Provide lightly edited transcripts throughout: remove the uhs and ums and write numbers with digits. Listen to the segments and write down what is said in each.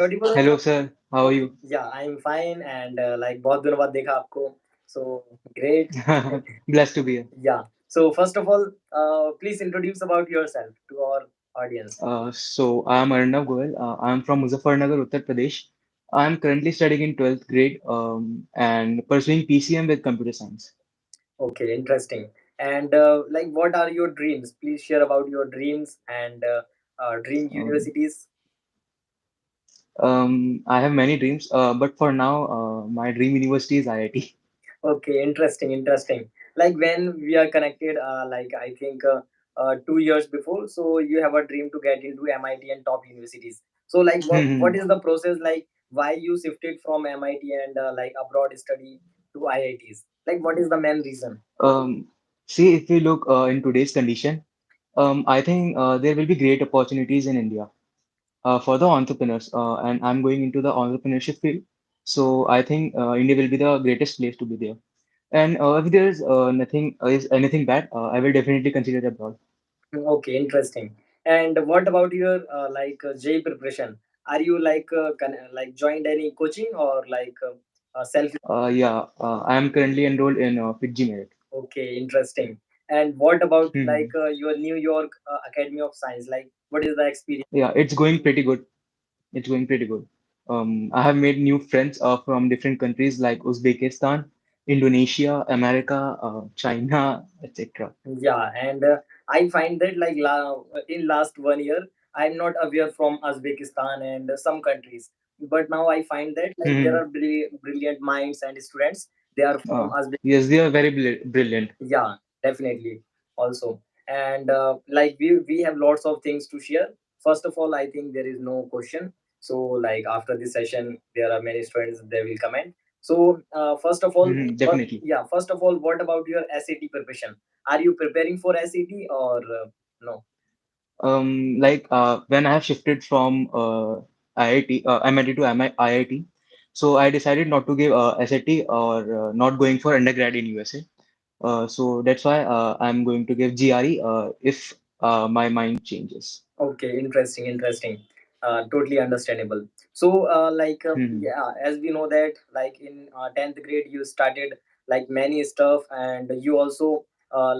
audible? Hello, sir. How are you? Yeah, I'm fine and like बहुत दिनों बाद देखा आपको. So great. Blessed to be here. Yeah. So first of all, please introduce about yourself to our audience. So I'm Arnav Goyal. I'm from Muzaffarnagar, Uttar Pradesh. I'm currently studying in 12th grade and pursuing PCM with computer science. Okay, interesting. And like, what are your dreams? Please share about your dreams and dream Um, universities. I have many dreams, but for now, my dream university is IIT. Okay, interesting, interesting. Like when we are connected, like I think 2 years before, so you have a dream to get into MIT and top universities. So like, what is the process like? Why you shifted from MIT and like abroad study to IITs? Like, what is the main reason? um, See, if we look in today's condition, I think there will be great opportunities in India for the entrepreneurs, and I'm going into the entrepreneurship field. So I think India will be the greatest place to be there. And if there is nothing is anything bad, I will definitely consider abroad. Okay, interesting. And what about your like J preparation? Are you like like joined any coaching or like self? Yeah, I am currently enrolled in FITG Merit. Okay, interesting. And what about like Hmm. your New York Academy of Science? Like, what is the experience? Yeah, it's going pretty good. It's going pretty good. I have made new friends from different countries like Uzbekistan, Indonesia, America, China, etc. Yeah, and I find that like in last 1 year, I'm not aware from Uzbekistan and some countries. But now I find that like there Hmm. are brilliant minds and students. They are from Uzbekistan. Yes, they are very brilliant. Yeah, definitely. Also, and like we have lots of things to share. First of all, I think there is no question. So like after this session, there are many students they will comment. So first of all, Hmm, what? definitely. Yeah, first of all, what about your SAT preparation? Are you preparing for SAT or no? When I have shifted from IIT, MIT to IIT, so I decided not to give SAT or not going for undergrad in USA. So that's why I'm going to give GRE if my mind changes. Okay, interesting, interesting. Totally understandable. So, like, Hmm. yeah, as we know that, like in 10th grade, you started like many stuff, and you also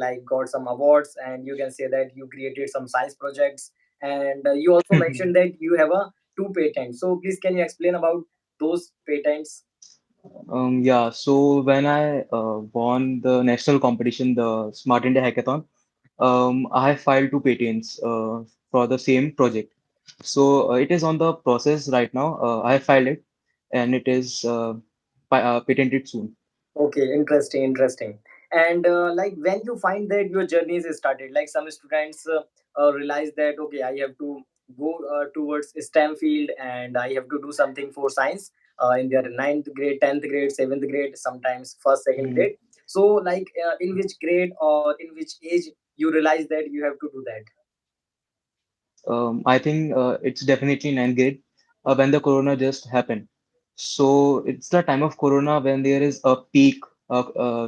like got some awards, and you can say that you created some science projects, and you also mentioned that you have a two patents. So, please, can you explain about those patents? Yeah, so when I won the national competition, the Smart India Hackathon, I filed two patents for the same project. So it is on the process right now. I have filed it and it is patented soon. Okay, interesting, interesting. And like when you find that your journey is started, like some students realize that okay, I have to go towards STEM field and I have to do something for science in their ninth grade, 10th grade, seventh grade, sometimes first, second Mhm. grade. So, like in which grade or in which age you realize that you have to do that? I think it's definitely ninth grade when the corona just happened. So it's the time of corona when there is a peak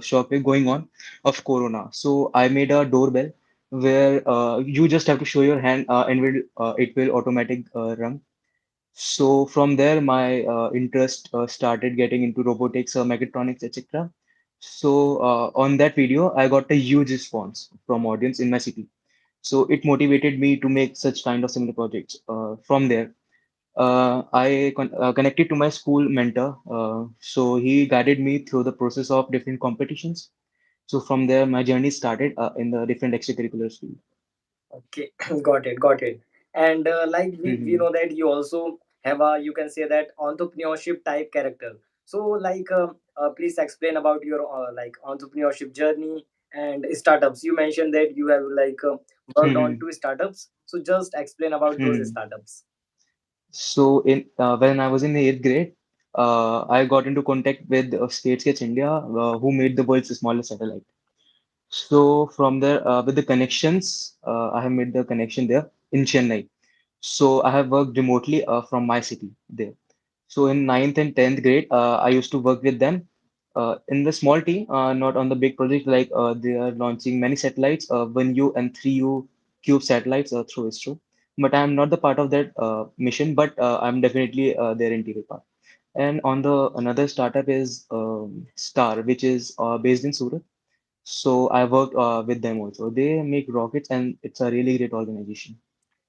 shopping going on of corona. So I made a doorbell where you just have to show your hand and it will automatic run. So from there, my interest started getting into robotics, mechatronics, etc. So on that video, I got a huge response from audience in my city. So it motivated me to make such kind of similar projects. From there, I connected to my school mentor. So he guided me through the process of different competitions. So from there, my journey started in the different extracurriculars field. Okay, got it, got it. And like we Mhm. know that you also have a, you can say that entrepreneurship type character. So like, please explain about your like entrepreneurship journey and startups. You mentioned that you have like worked on Mhm. two startups. So just explain about those Mhm. startups. So in when I was in the eighth grade, I got into contact with SpaceX India, who made the world's smallest satellite. So from there, with the connections, I have made the connection there in Chennai. So I have worked remotely from my city there. So in ninth and 10th grade, I used to work with them in the small team, not on the big project. Like they are launching many satellites, 1U and 3U cube satellites through ISRO. but I'm not the part of that mission, but I'm definitely their integral part. And on the another startup is Star, which is based in Surat. So I worked with them also. They make rockets, and it's a really great organization.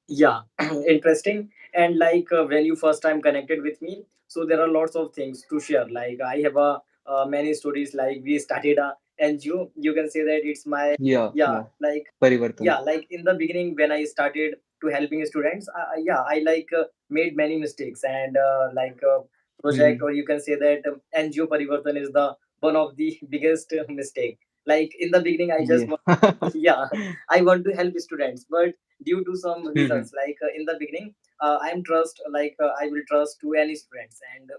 Yeah, interesting. And like when you first time connected with me, so there are lots of things to share. Like I have a many stories. Like we started a NGO. You can say that it's my, Yeah, yeah, yeah. like, Parivartan. yeah, like in the beginning when I started to helping students, yeah, I like made many mistakes, and like project, Hmm. or you can say that NGO Parivartan is the one of the biggest mistake. Like in the beginning I just Yeah. yeah, I want to help students, but due to some Hmm. reasons, like in the beginning I'm trust, like I will trust to any students, and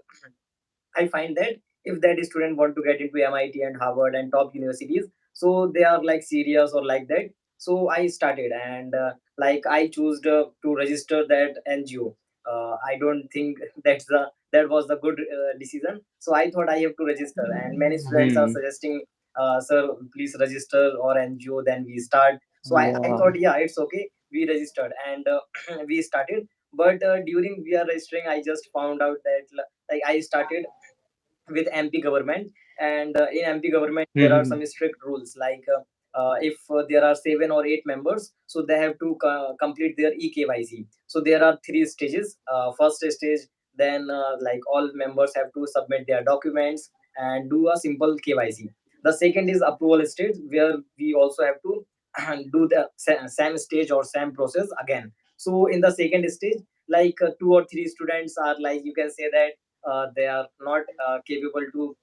I find that if that student want to get into MIT and Harvard and top universities, so they are like serious or like that. So I started, and like I chose to register that NGO. I don't think that was the good decision. So I thought I have to register, and many students are Hmm. suggesting, "Sir, please register or NGO." Then we start. So I Yeah. thought, yeah, it's okay. We registered, and we started. But during we are registering, I just found out that like I started with MP government, and in MP government there are Hmm. some strict rules, like if there are 7 or 8 members, so they have to complete their EKYC. So there are 3 stages. First stage, then like all members have to submit their documents and do a simple KYC. The second is approval stage, where we also have to do the same stage or same process again. So in the second stage, like 2 or 3 students are, like you can say that they are not capable to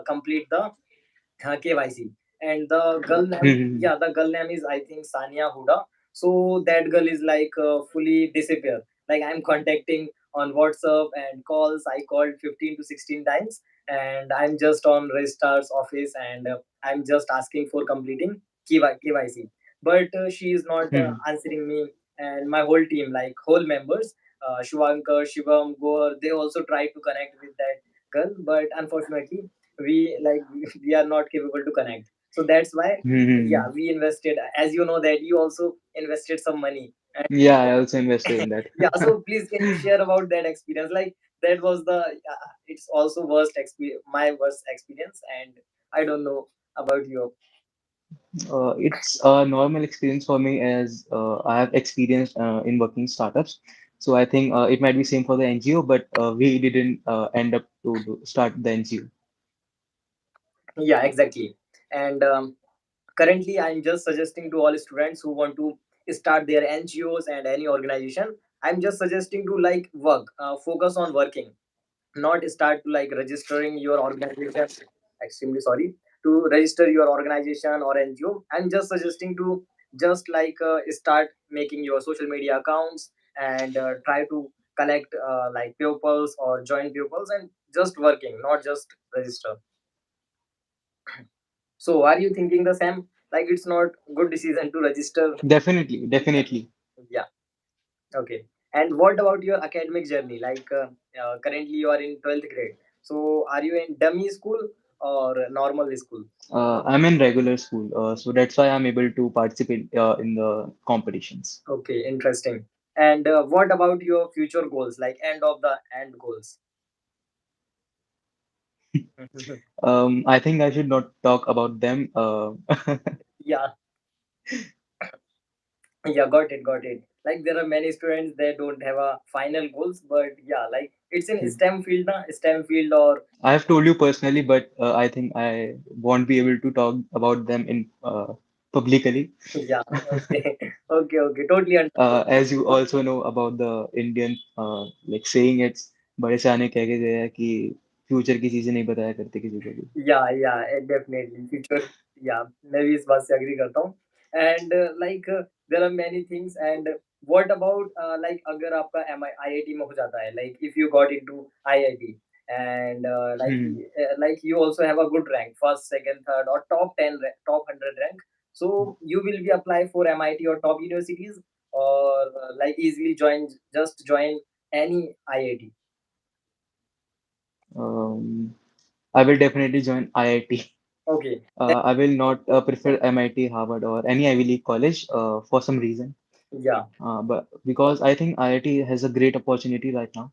complete the KYC. And the girl name, Hmm. yeah, the girl name is I think Sania Huda. So that girl is like fully disappear. Like I'm contacting on WhatsApp and calls. I called 15 to 16 times, and I'm just on registrar's office, and I'm just asking for completing KYC. But she is not Hmm. answering me. And my whole team, like whole members, Shivankar, Shivam, Goar, they also tried to connect with that girl, but unfortunately we are not capable to connect. So that's why, yeah, Hmm. we invested, as you know that you also invested some money. And Yeah, I also invested in that. yeah, so please can you share about that experience? Like that was the it's also worst experience, my worst experience, and I don't know about you. It's a normal experience for me as I have experience in working startups. So I think it might be same for the NGO, but we didn't end up to start the NGO. Yeah, exactly. And currently I'm just suggesting to all students who want to start their NGOs and any organization, I'm just suggesting to like work, focus on working, not start to like registering your organization. Extremely sorry, to register your organization or NGO. I'm just suggesting to just like start making your social media accounts, and try to collect like pupils or join pupils, and just working, not just register. So are you thinking the same? Like it's not good decision to register? Definitely, definitely. Yeah. Okay. And what about your academic journey? Like currently you are in 12th grade. So are you in dummy school or normal school? I'm in regular school, so that's why I'm able to participate in the competitions. Okay, interesting. And what about your future goals, like end of the end goals? I think I should not talk about them. Yeah, yeah, got it. Like there are many students they don't have a final goals, but yeah, like it's in STEM field, na? STEM field or I have told you personally, but I think I won't be able to talk about them in publicly. yeah, okay, okay, totally understood. As you also know about the Indian like saying, it's बड़े सयाने कह के गए हैं कि future की चीजें नहीं बताया करते किसी को भी. Yeah, definitely. Future, yeah, maybe इस बात से agree करता हूँ. And like there are many things. And what about like अगर आपका IIT में हो जाता है, like if you got into IIT, and Hmm. like you also have a good rank, first, second, third, or top 10, top 100 rank. So you will be apply for MIT or top universities, or like easily join any IIT. Um, I will definitely join IIT. Okay. I will not prefer MIT, Harvard, or any Ivy League college for some reason. Yeah. But because I think IIT has a great opportunity right now,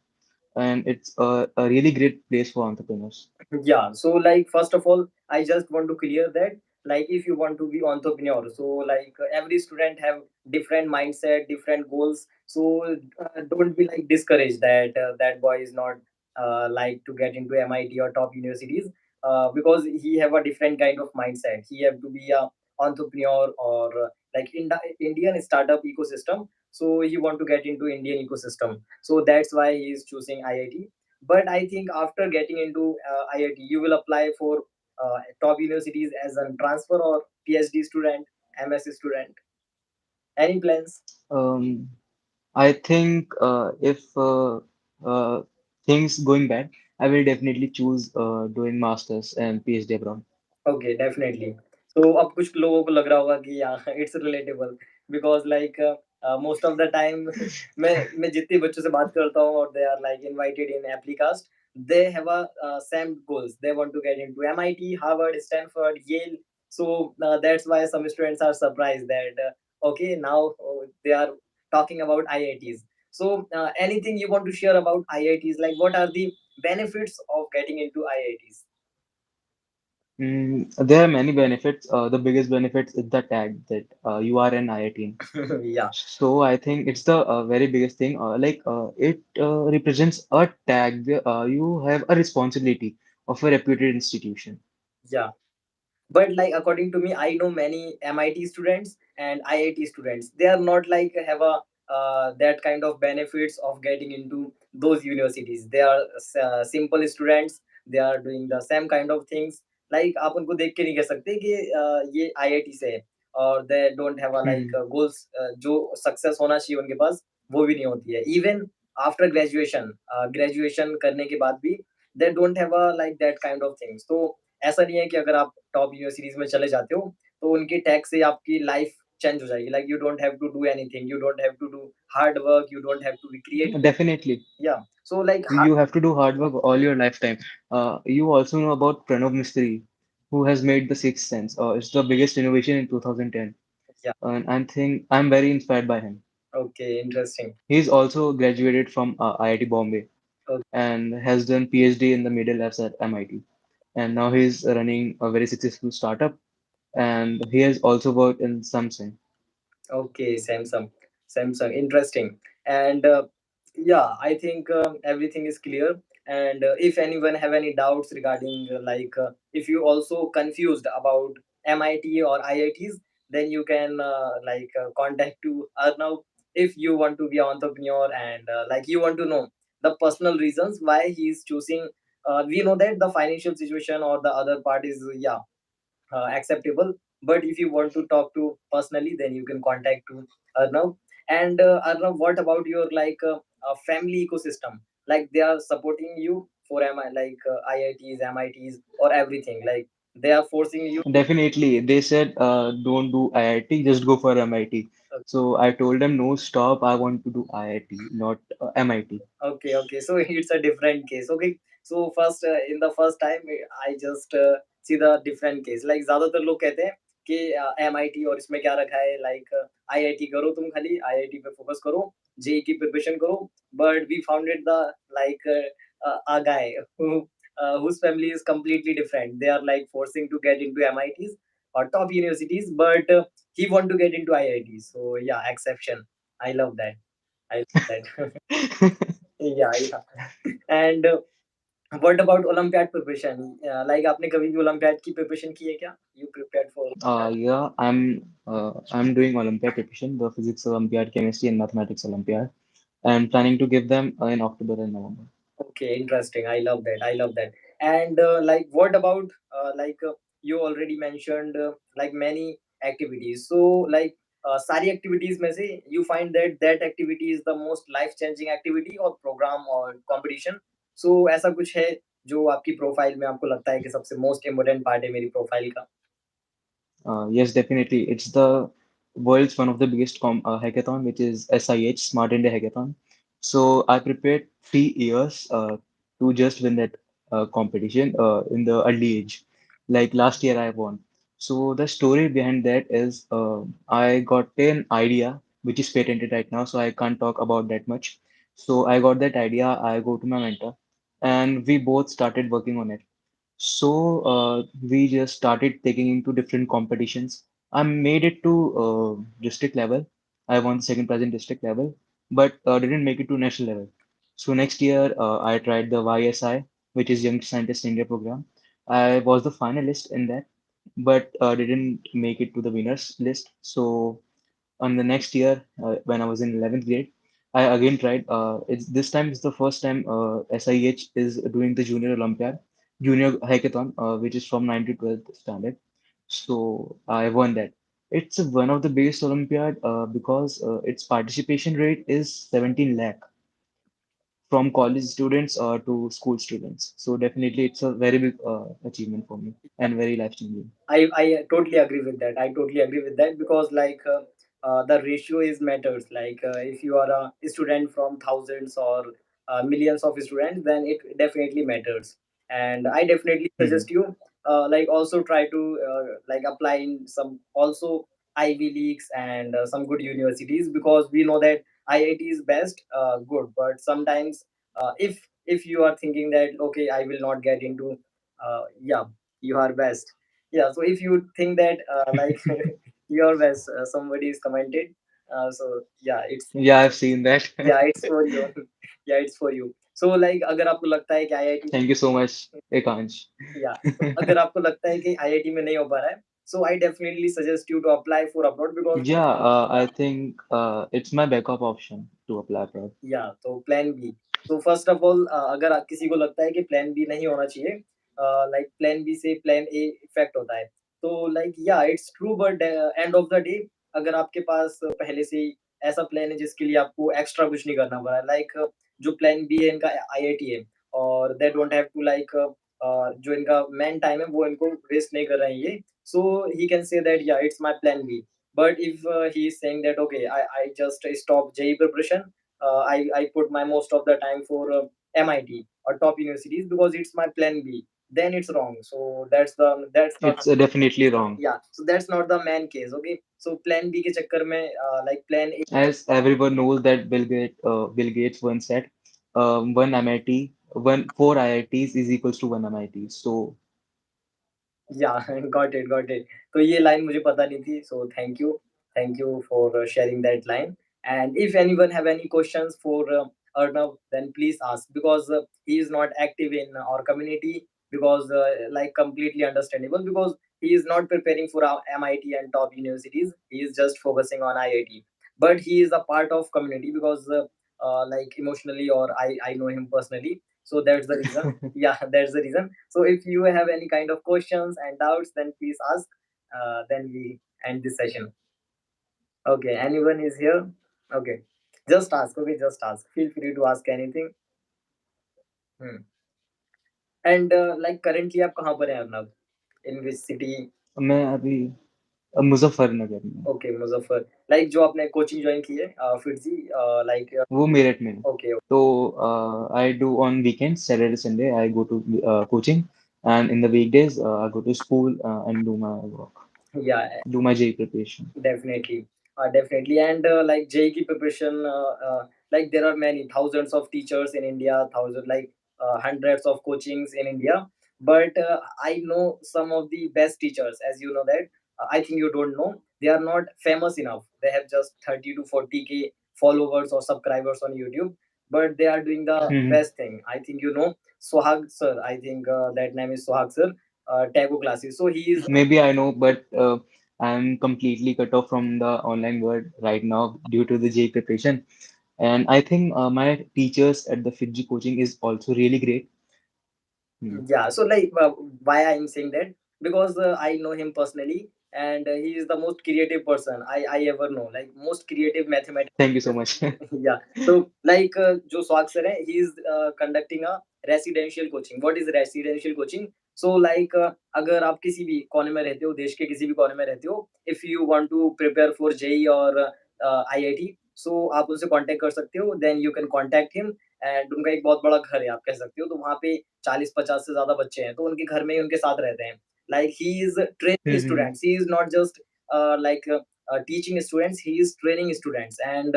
and it's a really great place for entrepreneurs. Yeah, so like first of all, I just want to clear that, like if you want to be entrepreneur, so like every student have different mindset, different goals. So don't be like discouraged that that boy is not like to get into MIT or top universities, because he have a different kind of mindset. He have to be a entrepreneur or like in the Indian startup ecosystem. So he want to get into Indian ecosystem. So that's why he is choosing IIT. But I think after getting into IIT, you will apply for top universities as a transfer or PhD student, MSc student. Any plans? Um, I think if things going bad, I will definitely choose doing masters and PhD abroad. Okay, definitely. So अब कुछ लोगों को लग रहा होगा कि yeah, it's relatable because like most of the time मैं जितने बच्चों से बात करता हूँ और they are like invited in Applicast, they have a same goals. They want to get into MIT, Harvard, Stanford, Yale. So that's why some students are surprised that okay, now they are talking about IITs. So anything you want to share about IITs? Like what are the benefits of getting into IITs? There are many benefits. The biggest benefit is the tag that you are an IIT. Yeah. So I think it's the very biggest thing. It represents a tag. You have a responsibility of a reputed institution. Yeah, but like according to me, I know many MIT students and IIT students. They are not like have a that kind of benefits of getting into those universities. They are simple students. They are doing the same kind of things. Like आप उनको देख के नहीं कह सकते कि ये IIT से है और they don't have a like Hmm. goals, जो success होना चाहिए उनके पास वो भी नहीं होती है. Even after graduation, graduation करने के बाद भी they don't have a like that kind of things. So ऐसा नहीं है कि अगर आप टॉप यूनिवर्सिटीज में चले जाते हो तो उनके टैग से आपकी लाइफ चेंज हो जाएगी. Like you don't have to do anything, you don't have to do hard work, you don't have to be creative. Definitely. या so like You have to do hard work all your lifetime. You also know about Pranav Mistry, who has made the Sixth Sense. It's the biggest innovation in 2010, या and I think I'm very inspired by him. Okay interesting. He's also graduated from IIT Bombay and has done PhD in the media labs at MIT. And now he's running a very successful startup, and he has also worked in Samsung. Okay, Samsung. Samsung, interesting. And yeah, I think everything is clear. And if anyone have any doubts regarding if you also confused about MIT or IITs, then you can contact to Arnav if you want to be an entrepreneur and like you want to know the personal reasons why he is choosing. We know that the financial situation or the other part is acceptable. But if you want to talk to personally, then you can contact to Arnav. And Arnav, what about your family ecosystem? Like they are supporting you for IITs, MITs, or everything. Like they are forcing you. Definitely, they said don't do IIT, just go for MIT. So I told them no, stop. I want to do IIT, not MIT. Okay, okay. So it's a different case. Okay. So first, in the first time, I just see the different case. Like ज्यादातर लोग कहते हैं कि MIT और इसमें क्या रखा है, like IIT करो, तुम खाली IIT पे फोकस करो, जेई की प्रिपरेशन करो. But we found it the like a guy whose family is completely different. They are like forcing to get into MITs or top universities, but he want to get into IITs. So yeah, exception. I love that. I love that. Yeah, yeah. And what about Olympiad preparation? Like आपने कभी भी Olympiad की preparation की है क्या? You prepared for Olympiad? Yeah, I'm doing Olympiad preparation, the physics Olympiad, chemistry, and mathematics Olympiad. I'm planning to give them in October and November. Okay, interesting. I love that. I love that. And like, what about you already mentioned like many activities. So like सारी activities में से you find that that activity is the most life changing activity or program or competition. So ऐसा कुछ है जो आपकी profile में आपको लगता है कि सबसे मोस्ट इम्पोर्टेंट पार्ट है मेरी प्रोफाइल का. Yes, definitely. It's the world's one of the biggest hackathon, which is SIH Smart India Hackathon. So I prepared 3 years to just win that competition in the early age. Like last year, I won. So the story behind that is I got an idea which is patented right now, so I can't talk about that much. So I got that idea, I go to my mentor, and we both started working on it. So we just started taking into different competitions. I made it to district level. I won the second prize in district level, but didn't make it to national level. So next year, I tried the YSI, which is Young Scientist India program. I was the finalist in that, but didn't make it to the winners list. So on the next year, when I was in 11th grade, I again tried. It's this time is the first time SIH is doing the Junior Olympiad, Junior Hackathon, which is from 9 to 12th standard. So I won that. It's one of the biggest Olympiad because its participation rate is 17 lakh from college students to school students. So definitely, it's a very big achievement for me and very life changing. I totally agree with that. I totally agree with that because the ratio is matters. If you are a student from thousands or millions of students, then it definitely matters. And I definitely suggest you also try to apply in some also Ivy Leagues and some good universities, because we know that IIT is best, good. But sometimes if you are thinking that okay, I will not get into, yeah, you are best. Yeah, so if you think that your best, somebody is commented, so yeah, it's, Yeah, I've seen that. yeah, it's for you. Yeah, it's for you. So अगर आपको लगता है कि IIT, Thank you so much, Ekansh. या तो अगर आपको लगता है कि IIT में नहीं हो पा रहा है, so I definitely suggest you to apply for abroad because, Yeah, I yeah, think it's my backup option to apply for. या तो प्लान बी। तो फर्स्ट ऑफ ऑल, अगर किसी को लगता है कि प्लान बी नहीं होना चाहिए, प्लान बी से प्लान ए इफेक्ट होता है, तो या it's true, but end of the day अगर आपके पास पहले से ही ऐसा प्लान है जिसके लिए आपको एक्स्ट्रा कुछ नहीं करना पड़ा, जो प्लान बी है इनका IIT है, और दे डोंट हैव टू जो इनका मेन टाइम है वो इनको वेस्ट नहीं कर रहे हैं ये, so he can say that या it's my plan B. But if he is saying that okay, I just stop JEE preparation, I put my most of the time for MIT or top universities because it's my plan B, then it's wrong. So that's not, It's definitely wrong. yeah. So that's not the main case. Okay. So plan B के चक्कर में plan A, As everyone knows that Bill Gates once said, one MIT, one four IITs is equals to one MIT. So yeah, got it. तो ये line मुझे पता नहीं थी, so thank you for sharing that line. And if anyone have any questions for Arnav, then please ask, because he is not active in our community, because completely understandable, because he is not preparing for our MIT and top universities. He is just focusing on IIT, but he is a part of community because emotionally, or I know him personally, so that's the reason. Yeah, that's the reason. So if you have any kind of questions and doubts, then please ask. Then we end this session. Okay, anyone is here? Okay, just ask. Okay, just ask. Feel free to ask anything. Hmm. And currently आप कहाँ पर हैं Arnab? In which city? मैं अभी मुजफ्फरनगर में हूँ। Okay, Muzaffar. जो आपने कोचिंग ज्वाइन की है, फिर जी, वो मेरठ में है। okay, तो I do on weekends, Saturday, Sunday, I go to coaching, and in the weekdays, I go to school and do my work, yeah. do my JEE preparation. Definitely, definitely, and JEE preparation, there are many thousands of teachers in India, hundreds of coachings in India. But I know some of the best teachers, as you know that. I think you don't know. They are not famous enough. They have just 30 to 40K followers or subscribers on YouTube, but they are doing the Mhm. best thing. I think you know Sohag sir. I think that name is Sohag sir. Tago classes. So he is, Maybe I know, but I'm completely cut off from the online world right now due to the JEE preparation. And I think my teachers at the Fiji coaching is also really great. Hmm. yeah. So why I'm saying that, because I know him personally, and he is the most creative person I ever know, most creative Thank you mathematician. so much. Yeah. So जो swag sir है, he is conducting a residential coaching. What is residential coaching? So अगर आप किसी भी कोने में रहते हो, देश के किसी भी कोने में रहते हो, if you want to prepare for JEE और IIT, so आप उनसे कांटेक्ट कर सकते हो, then you can contact him, and उनका एक बहुत बड़ा घर है, आप कह सकते हो, तो वहाँ पे 40-50 से ज़्यादा बच्चे हैं, तो उनके घर में ही उनके साथ रहते हैं। He is training Mhm. Students, he is not just teaching students, he is training students. And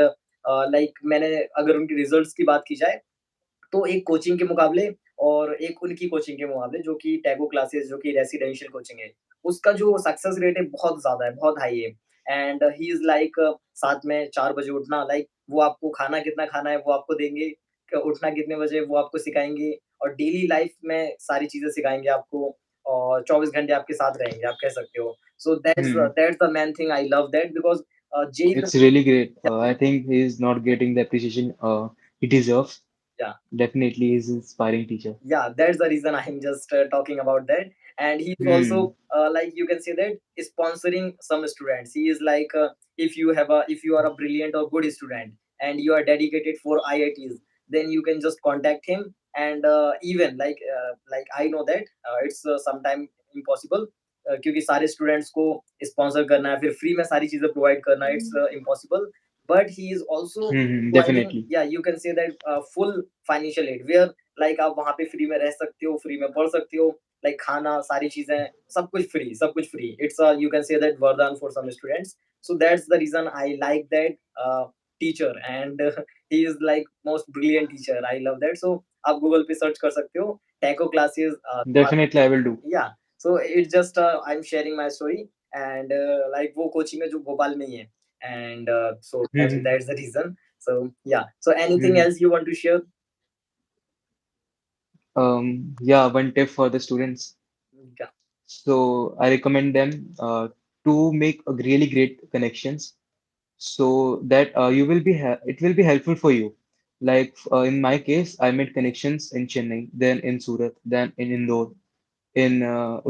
like मैंने अगर उनकी रिजल्ट्स की बात की जाए, तो एक कोचिंग के मुकाबले और एक उनकी कोचिंग के मुकाबले, जो कि टैगो क्लासेस, जो कि रेसिडेंशियल कोचिंग है, उसका जो सक्सेस रेट है बहुत ज़्यादा है, बहुत हाई है। एंड ही इज़ लाइक साथ में 4 बजे उठना, लाइक वो आपको खाना कितना खाना है वो आपको देंगे, उठना कितने बजे वो आपको सिखाएँगे, और डेली लाइफ में सारी चीज़ें सिखाएँगे आपको, और 24 घंटे आपके साथ रहेंगे, आप कह सकते हो। सो Hmm. That's the main thing I love that, because JEE में It's really great. I think he is not getting the appreciation he deserves. या Definitely, he's an inspiring teacher. yeah, that's the reason I'm just talking about that. And he's Hmm. also like you can say that sponsoring some students. He is like if you are a brilliant or good student and you are dedicated for IITs, then you can just contact him. And even like I know that it's sometime impossible, क्योंकि सारे students को sponsor करना है, फिर free में सारी चीजें provide करना, it's impossible, but he is also Hmm. providing, Definitely. yeah, you can say that full financial aid, where like आप वहाँ पे फ्री में रह सकते हो, फ्री में पढ़ सकते हो, लाइक खाना, सारी चीज़ें, सब कुछ फ्री, सब कुछ free. It's you can say that वरदान for some students. So that's the reason I like that teacher, and he is like most brilliant teacher, I love that. So आप गूगल पे सर्च कर सकते हो, टैको classes Definitely, I will do. Yeah. So it's just I am sharing my story, and like वो coaching है जो भोपाल में ही है, and so Hmm. That's the reason. So या, so anything Hmm. Else you want to share? Yeah, one tip for the students. या, So I recommend them to make a really great connections so that you will be it will be helpful for you. Like in my case, I made connections in Chennai, then in Surat, then in Indore, in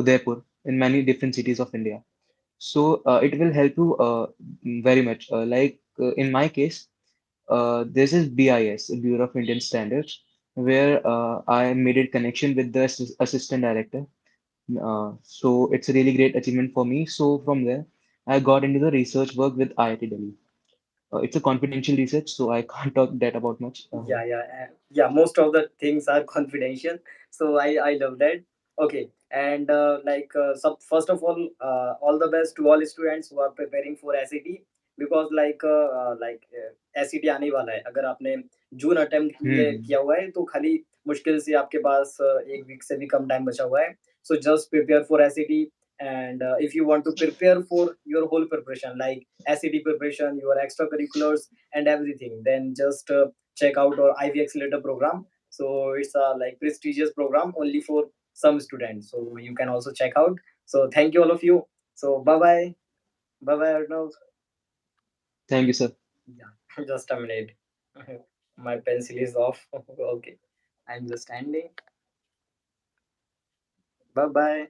Udaipur, in many different cities of India. So it will help you very much. In my case, this is BIS, Bureau of Indian Standards, where I made a connection with the assistant director. So it's a really great achievement for me. So from there, I got into the research work with IIT Delhi. It's a confidential research, so I can't talk that about much. yeah, most of the things are confidential, so I love that. Okay, and first of all the best to all students who are preparing for SAT, because SAT आने ही वाला है। अगर आपने जून attempt लिए Hmm. किया हुआ है, तो खाली मुश्किल से आपके पास एक वीक से भी कम टाइम बचा हुआ है। So just prepare for SAT, and if you want to prepare for your whole preparation, like SAT preparation, your extracurriculars and everything, then just check out our IV Accelerator program. So it's a like prestigious program only for some students. So you can also check out. So thank you all of you. So bye bye Arnav. Thank you, sir. Yeah, just a minute. My pencil is off. Okay, I'm just standing. Bye bye.